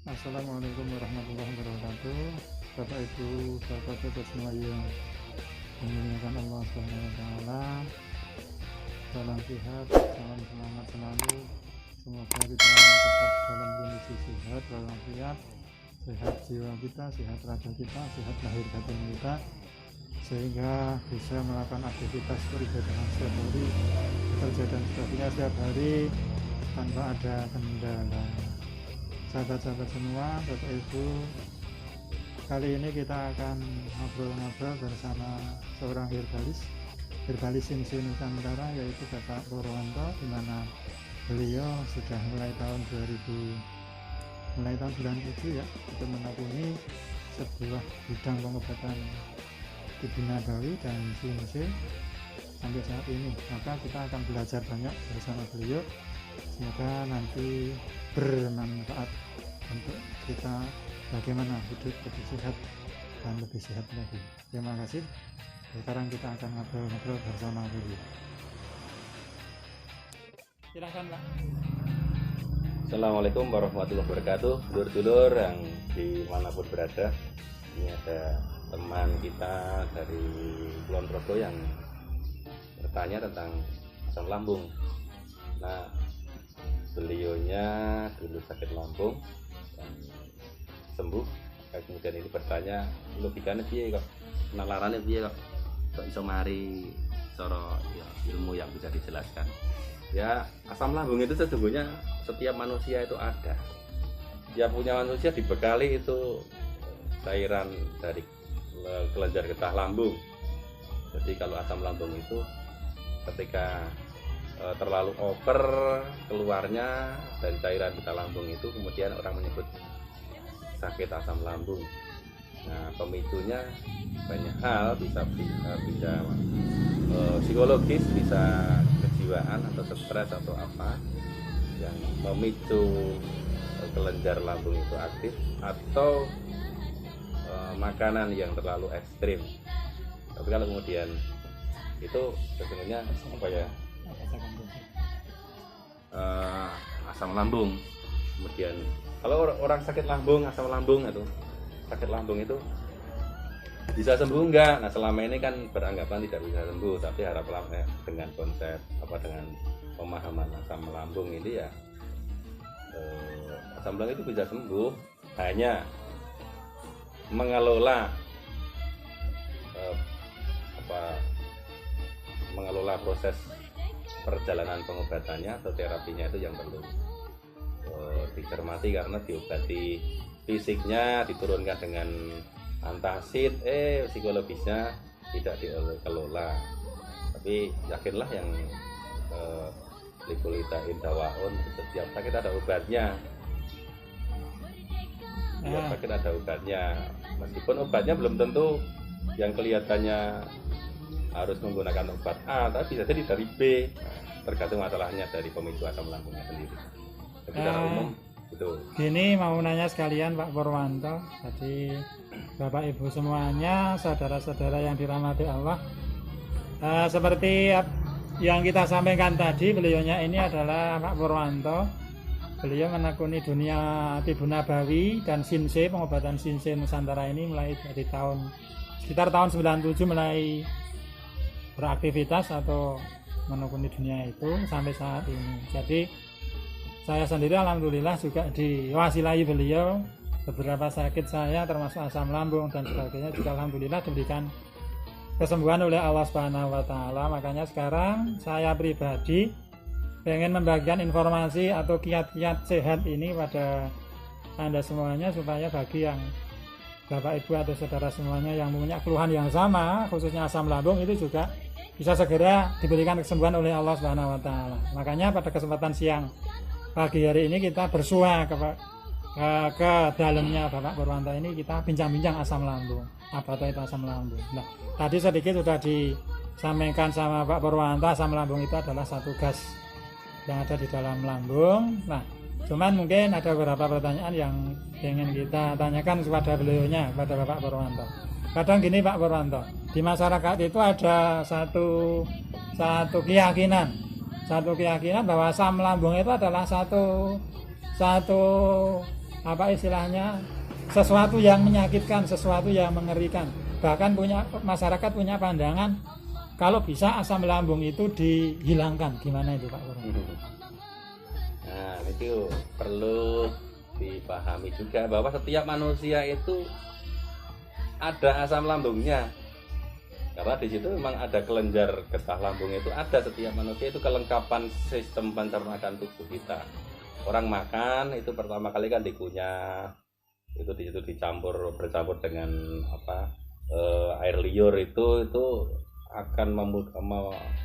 Assalamualaikum warahmatullahi wabarakatuh. Bapak Ibu, sahabat-sahabat semua yang dimuliakan Allah Subhanahu wa taala. Salam sehat, salam semangat selalu. Semoga kita tetap dalam kondisi sehat walafiat, sehat jiwa kita, sehat raga kita, sehat lahir batin kita, sehingga bisa melakukan aktivitas peribadahan setiap hari, bekerja dan sebagainya setiap hari tanpa ada kendala. Sahabat-sahabat semua, Bapak Ibu, kali ini kita akan ngobrol-ngobrol bersama seorang herbalis Sinsu Nusantara, yaitu Bapak Purwanto, di mana beliau sudah mulai tahun 97 ya, itu menekuni sebuah bidang pengobatan tibu nabawi dan Sinsu sampai saat ini. Maka kita akan belajar banyak bersama beliau. Semoga nanti bermanfaat untuk kita bagaimana hidup lebih sehat dan lebih sehat lagi. Terima kasih. Sekarang kita akan ngobrol-ngobrol bersama beliau. Silakan, Pak. Assalamualaikum warahmatullahi wabarakatuh. Dulur-dulur yang dimanapun berada, ini ada teman kita dari Kulon Progo yang bertanya tentang asam lambung. Nah, beliaunya dulu sakit lambung dan sembuh. Kemudian ini bertanya, logikanya piye kok, nalarannya piye kok iso mari cara ya, ilmu yang bisa dijelaskan. Ya, asam lambung itu sesungguhnya setiap manusia itu ada. Dia punya manusia dibekali itu cairan dari kelenjar getah lambung. Jadi kalau asam lambung itu ketika terlalu over keluarnya dari cairan getah lambung itu, kemudian orang menyebut sakit asam lambung. Nah, pemicunya banyak hal, bisa psikologis, bisa kejiwaan atau stres atau apa yang memicu kelenjar lambung itu aktif, atau makanan yang terlalu ekstrim. Tapi kalau kemudian itu sesungguhnya apa ya, asam lambung. Kemudian kalau orang sakit lambung, asam lambung atau sakit lambung itu bisa sembuh enggak? Nah, selama ini kan beranggapan tidak bisa sembuh, tapi harapannya dengan konsep dengan pemahaman asam lambung ini ya, asam lambung itu bisa sembuh, hanya mengelola mengelola proses perjalanan pengobatannya atau terapinya itu yang perlu dicermati, karena diobati fisiknya diturunkan dengan antacid, psikologisnya tidak dikelola. Tapi yakinlah yang likulita indawaun, setiap sakit ada obatnya. Setiap sakit ada obatnya, meskipun obatnya belum tentu yang kelihatannya harus menggunakan obat A, tapi bisa jadi dari B. Tergantung masalahnya dari pemicu asam lambungnya sendiri. Secara umum itu. Gini, mau nanya sekalian Pak Purwanto, jadi Bapak Ibu semuanya, saudara-saudara yang dirahmati Allah, seperti yang kita sampaikan tadi, beliaunya ini adalah Pak Purwanto. Beliau menekuni dunia tibu nabawi dan Sinse, pengobatan Sinse Nusantara ini mulai dari sekitar tahun 97 mulai beraktivitas atau menekuni dunia itu sampai saat ini. Jadi saya sendiri alhamdulillah juga diwasilahi beliau. Beberapa sakit saya termasuk asam lambung dan sebagainya juga alhamdulillah diberikan kesembuhan oleh Allah Subhanahu wa taala. Makanya sekarang saya pribadi pengen membagikan informasi atau kiat-kiat sehat ini pada Anda semuanya, supaya bagi yang Bapak Ibu atau saudara semuanya yang mempunyai keluhan yang sama, khususnya asam lambung, itu juga bisa segera diberikan kesembuhan oleh Allah Subhanahu wa taala. Makanya pada kesempatan siang pagi hari ini kita bersua ke dalamnya Bapak Purwanto ini, kita bincang-bincang asam lambung. Apa itu asam lambung? Nah, tadi sedikit sudah disampaikan sama Pak Purwanto, asam lambung itu adalah satu gas yang ada di dalam lambung. Nah, cuman mungkin ada beberapa pertanyaan yang ingin kita tanyakan kepada beliaunya, kepada Bapak Purwanto. Kadang gini Pak Purwanto, di masyarakat itu ada satu keyakinan bahwa asam lambung itu adalah satu apa istilahnya, sesuatu yang menyakitkan, sesuatu yang mengerikan. Bahkan masyarakat punya pandangan kalau bisa asam lambung itu dihilangkan. Gimana itu Pak Purwanto? Nah, itu perlu dipahami juga bahwa setiap manusia itu ada asam lambungnya. Karena di situ memang ada kelenjar getah lambung, itu ada setiap manusia, itu kelengkapan sistem pencernaan tubuh kita. Orang makan itu pertama kali kan dikunyah, itu di situ bercampur dengan air liur, itu akan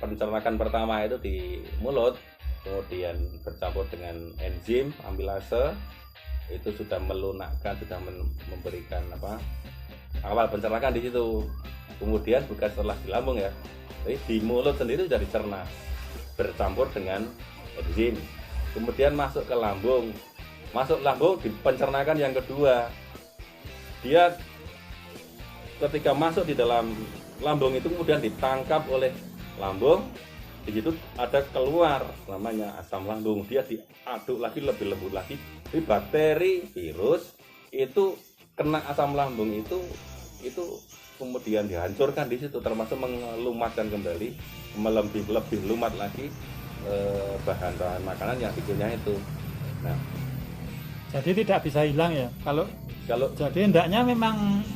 pencernaan pertama itu di mulut, kemudian bercampur dengan enzim amilase, itu sudah melunakkan, sudah memberikan awal pencernaan di situ. Kemudian bukan setelah di lambung ya, jadi di mulut sendiri sudah dicerna bercampur dengan enzim, kemudian masuk ke lambung, dipencernakan yang kedua. Dia ketika masuk di dalam lambung itu kemudian ditangkap oleh lambung, di situ ada keluar namanya asam lambung, dia diaduk lagi lebih lembut lagi. Jadi bakteri, virus itu kena asam lambung itu kemudian dihancurkan di situ, termasuk melumatkan kembali, lebih lumat lagi bahan-bahan makanan yang dikunyah itu. Nah, jadi tidak bisa hilang ya. Kalau jadi hendaknya memang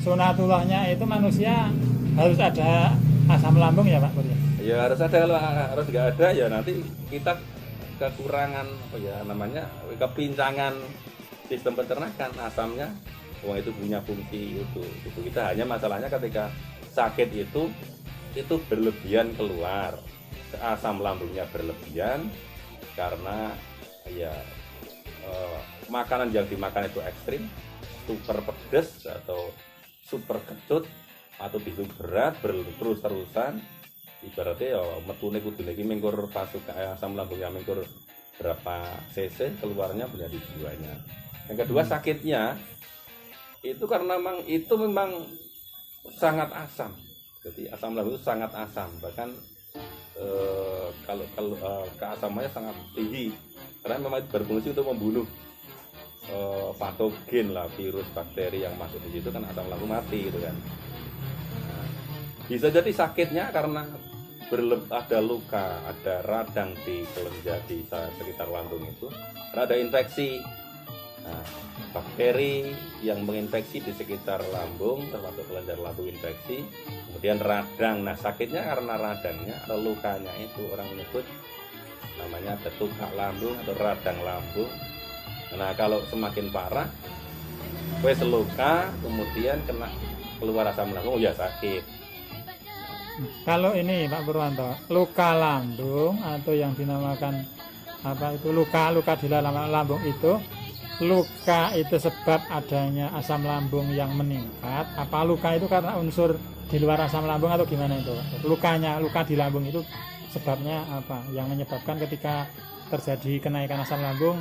sunatullahnya itu manusia harus ada asam lambung ya Pak Pur ya. Ya harus ada, kalau harus nggak ada ya nanti kita kekurangan kepincangan sistem pencernaan asamnya. Wong itu punya fungsi itu kita, hanya masalahnya ketika sakit itu berlebihan keluar, asam lambungnya berlebihan karena makanan yang dimakan itu ekstrim, super pedas atau super kecut atau itu berat terus-terusan. Ibaratnya ya metune kudune iki mengkur asam lambungnya mengkur berapa cc keluarnya menjadi jiwanya. Yang kedua sakitnya itu karena memang sangat asam. Jadi asam lambung itu sangat asam, bahkan kalau keasamannya sangat tinggi karena memang itu berfungsi untuk membunuh patogen lah, virus, bakteri yang masuk di situ, kan asam lambung mati gitu kan. Nah, bisa jadi sakitnya karena ada luka, ada radang di kelenjar di sekitar lambung itu, ada infeksi. Nah, bakteri yang menginfeksi di sekitar lambung, termasuk kelenjar lambung infeksi, kemudian radang. Nah, sakitnya karena radangnya, ada lukanya itu orang menyebut namanya ada luka lambung atau radang lambung. Nah, kalau semakin parah, luka kemudian kena keluar asam lambung, ya sakit. Kalau ini Pak Purwanto, luka lambung atau yang dinamakan luka di dalam lambung itu, luka itu sebab adanya asam lambung yang meningkat, apa luka itu karena unsur di luar asam lambung atau gimana itu? Luka di lambung itu sebabnya apa yang menyebabkan ketika terjadi kenaikan asam lambung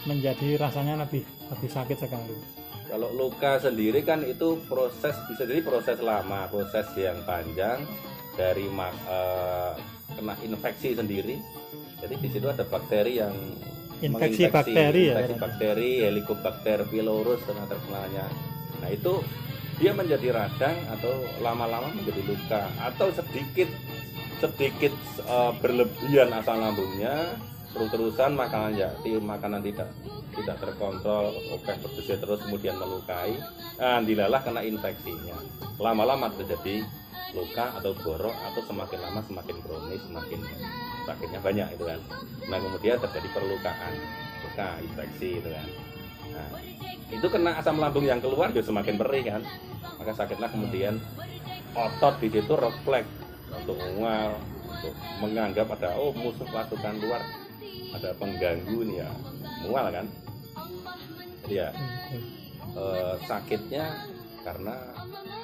menjadi rasanya lebih sakit sekali? Kalau luka sendiri kan itu bisa jadi proses lama, proses yang panjang dari kena infeksi sendiri. Jadi di situ ada bakteri yang infeksi bakteri Helicobacter pylorus karena terkenalnya. Nah, itu dia menjadi radang atau lama-lama menjadi luka, atau sedikit berlebihan asam lambungnya, terus-terusan makanan tidak terkontrol, pedesnya terus kemudian melukai. Nah, dilalah kena infeksinya. Lama-lama terjadi luka atau borok, atau semakin lama semakin kronis, semakin sakitnya banyak itu kan. Nah, kemudian terjadi perlukaan, luka, infeksi itu kan. Nah, itu kena asam lambung yang keluar juga semakin perih kan, maka sakitlah. Kemudian otot di situ refleks untuk mual, untuk menganggap ada musuh pasukan luar, ada pengganggu nih ya, mual kan. Jadi ya sakitnya karena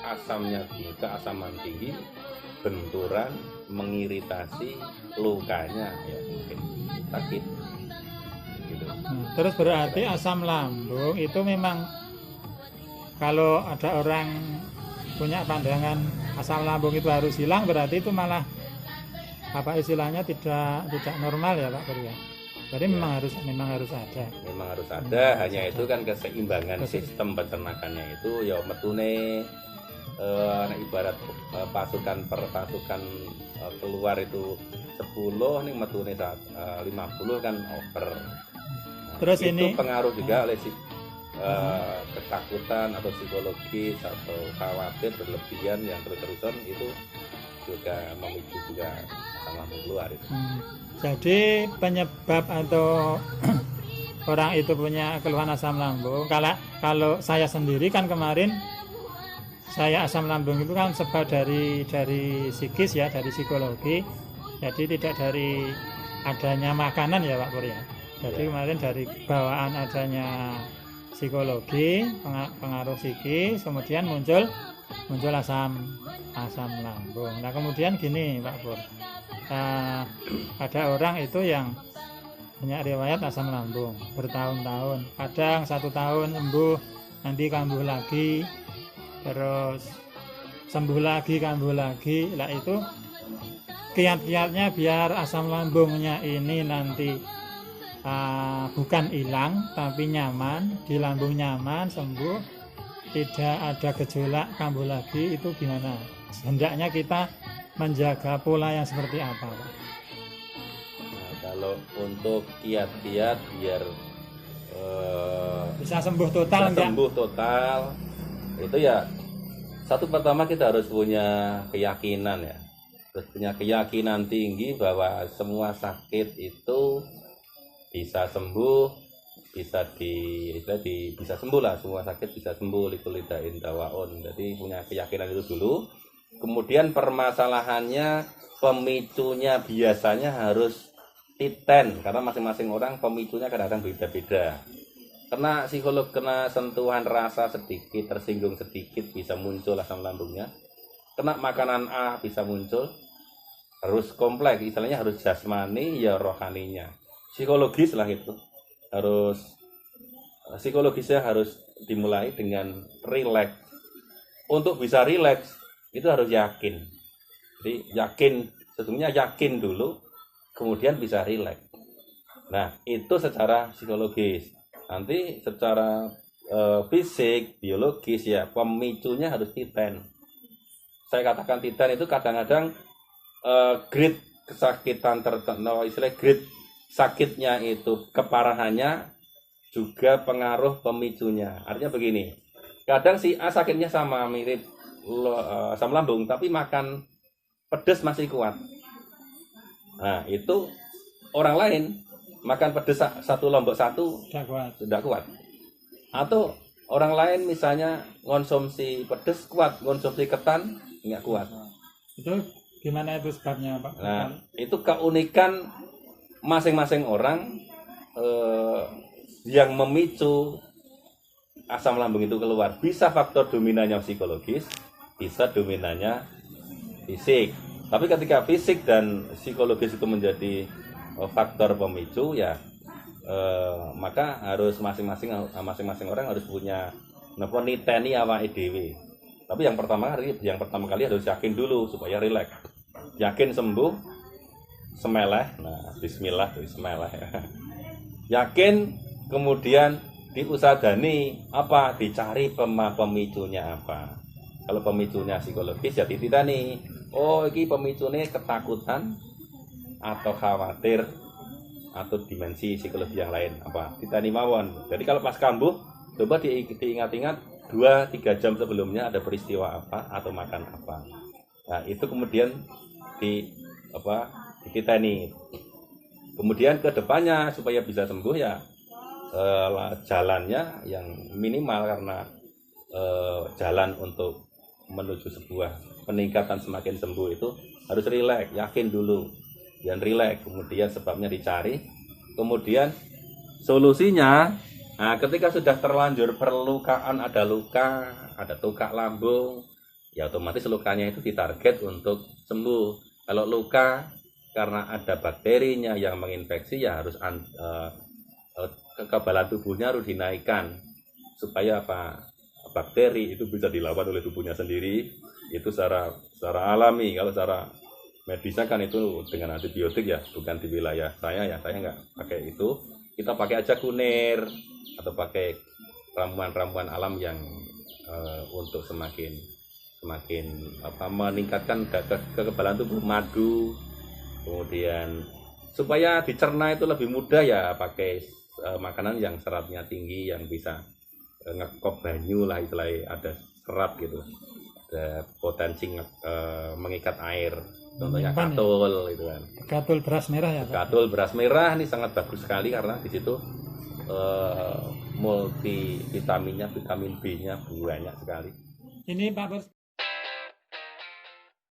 asamnya tinggi, keasaman tinggi, benturan, mengiritasi, lukanya ya mungkin sakit gitu. Terus berarti asam lambung itu memang kalau ada orang punya pandangan asam lambung itu harus hilang, berarti itu malah apa istilahnya tidak normal ya Pak Pur ya? Jadi memang harus ada. Memang harus ada, hanya itu kan keseimbangan sistem peternakannya itu ya metune ibarat pasukan per pasukan keluar itu 10 nih metune 50 kan over. Nah, Terus itu ini pengaruh juga oleh ketakutan atau psikologis atau khawatir berlebihan yang terus-terusan itu juga memicu juga asam lambung keluar itu. Jadi penyebab atau orang itu punya keluhan asam lambung. Kalau saya sendiri kan kemarin saya asam lambung itu kan sebab dari psikis ya, dari psikologi. Jadi tidak dari adanya makanan ya Pak Pur ya. Jadi kemarin dari bawaan adanya psikologi, pengaruh psikis, kemudian muncul asam lambung. Nah kemudian gini Pak Pur, ada orang itu yang punya riwayat asam lambung bertahun-tahun, kadang 1 tahun sembuh, nanti kambuh lagi, terus sembuh lagi, kambuh lagi. Lah itu kiat-kiatnya biar asam lambungnya ini nanti bukan hilang tapi nyaman, di lambung nyaman, sembuh, tidak ada gejolak kambuh lagi, itu gimana? Hendaknya kita menjaga pola yang seperti apa, Pak? Nah, kalau untuk kiat-kiat biar bisa sembuh total, itu ya satu pertama kita harus punya keyakinan ya, terus punya keyakinan tinggi bahwa semua sakit itu bisa sembuh, bisa sembuh lah, semua sakit bisa sembuh, likulidain dawaun. Jadi punya keyakinan itu dulu. Kemudian permasalahannya pemicunya biasanya harus titen, karena masing-masing orang pemicunya kadang-kadang beda-beda. Kena psikolog, kena sentuhan rasa sedikit, tersinggung sedikit bisa muncul asam lambungnya. Kena makanan A bisa muncul. Harus kompleks, istilahnya harus jasmani ya rohaninya. Psikologis lah itu. Psikologisnya harus dimulai dengan rileks. Untuk bisa rileks itu harus yakin. Jadi yakin dulu, kemudian bisa rileks. Nah itu secara psikologis. Nanti secara fisik, biologis ya pemicunya harus titen. Saya katakan titen itu kadang-kadang grade kesakitan tertentu, istilah grade sakitnya itu keparahannya juga pengaruh pemicunya. Artinya begini, kadang si A sakitnya sama mirip asam lambung tapi makan pedas masih kuat. Nah itu orang lain makan pedas satu lombok satu tidak kuat. Atau orang lain misalnya konsumsi pedas kuat, konsumsi ketan nggak kuat. Itu gimana itu sebabnya Pak? Nah itu keunikan masing-masing orang yang memicu asam lambung itu keluar. Bisa faktor dominannya psikologis, bisa dominannya fisik. Tapi ketika fisik dan psikologis itu menjadi faktor pemicu ya maka harus masing-masing orang harus punya niteni awake dhewe. Tapi yang pertama kali harus yakin dulu supaya rileks. Yakin sembuh, semeleh. Nah, bismillah semeleh ya. Yakin, kemudian diusadani apa? Dicari pemicunya apa. Kalau pemicunya psikologis ya dititani. Oh, ini pemicunya ketakutan atau khawatir atau dimensi psikologi yang lain apa? Dititani mawon. Jadi kalau pas kambuh coba diingat-ingat 2-3 jam sebelumnya ada peristiwa apa atau makan apa. Nah, itu kemudian dititani. Kemudian ke depannya supaya bisa sembuh ya jalannya yang minimal, karena jalan untuk menuju sebuah peningkatan semakin sembuh itu harus rileks, yakin dulu, dan rileks, kemudian sebabnya dicari, kemudian solusinya. Nah, ketika sudah terlanjur perlukaan, ada luka, ada tukak lambung, ya otomatis lukanya itu ditarget untuk sembuh. Kalau luka karena ada bakterinya yang menginfeksi ya harus kekebalan tubuhnya harus dinaikkan supaya apa? Bakteri itu bisa dilawan oleh tubuhnya sendiri. Itu secara alami. Kalau secara medisnya kan itu dengan antibiotik ya, bukan di wilayah saya ya, saya nggak pakai itu. Kita pakai aja kunir atau pakai ramuan-ramuan alam yang untuk semakin meningkatkan kekebalan tubuh, madu, kemudian supaya dicerna itu lebih mudah ya pakai makanan yang seratnya tinggi, yang bisa ngekop banyu lah istilahnya, ada serat gitu, ada potensi mengikat air, contohnya Menyimpan ya? katul itu kan. Katul beras merah ya Pak? Katul beras merah ini sangat bagus sekali karena di situ multivitaminnya, vitamin B-nya banyak sekali. Ini Pak Bos,